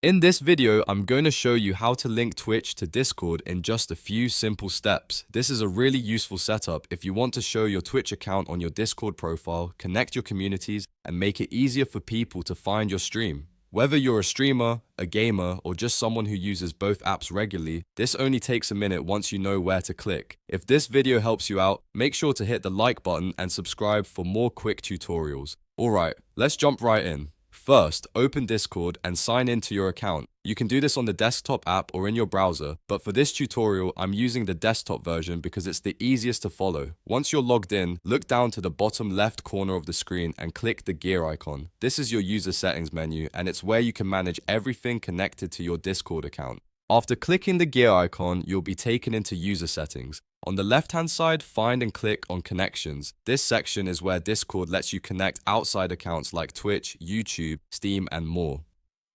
In this video, I'm going to show you how to link Twitch to Discord in just a few simple steps. This is a really useful setup if you want to show your Twitch account on your Discord profile, connect your communities, and make it easier for people to find your stream. Whether you're a streamer, a gamer, or just someone who uses both apps regularly, this only takes a minute once you know where to click. If this video helps you out, make sure to hit the like button and subscribe for more quick tutorials. Alright, let's jump right in. First, open Discord and sign into your account. You can do this on the desktop app or in your browser, but for this tutorial, I'm using the desktop version because it's the easiest to follow. Once you're logged in, look down to the bottom left corner of the screen and click the gear icon. This is your user settings menu, and it's where you can manage everything connected to your Discord account. After clicking the gear icon, you'll be taken into user settings. On the left-hand side, find and click on Connections. This section is where Discord lets you connect outside accounts like Twitch, YouTube, Steam, and more.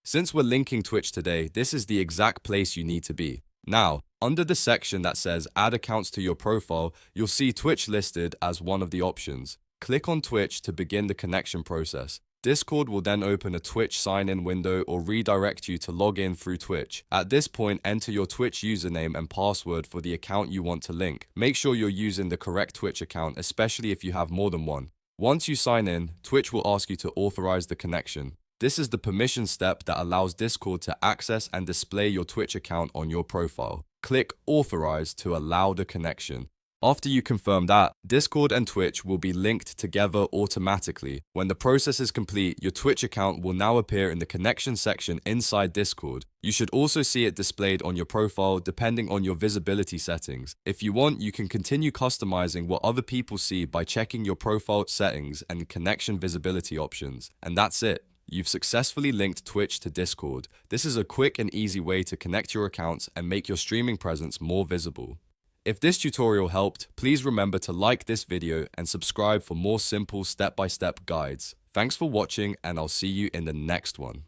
Since we're linking Twitch today, this is the exact place you need to be. Now, under the section that says Add Accounts to your profile, you'll see Twitch listed as one of the options. Click on Twitch to begin the connection process. Discord will then open a Twitch sign-in window or redirect you to log in through Twitch. At this point, enter your Twitch username and password for the account you want to link. Make sure you're using the correct Twitch account, especially if you have more than one. Once you sign in, Twitch will ask you to authorize the connection. This is the permission step that allows Discord to access and display your Twitch account on your profile. Click Authorize to allow the connection. After you confirm that, Discord and Twitch will be linked together automatically. When the process is complete, your Twitch account will now appear in the connection section inside Discord. You should also see it displayed on your profile depending on your visibility settings. If you want, you can continue customizing what other people see by checking your profile settings and connection visibility options. And that's it. You've successfully linked Twitch to Discord. This is a quick and easy way to connect your accounts and make your streaming presence more visible. If this tutorial helped, please remember to like this video and subscribe for more simple step-by-step guides. Thanks for watching, and I'll see you in the next one.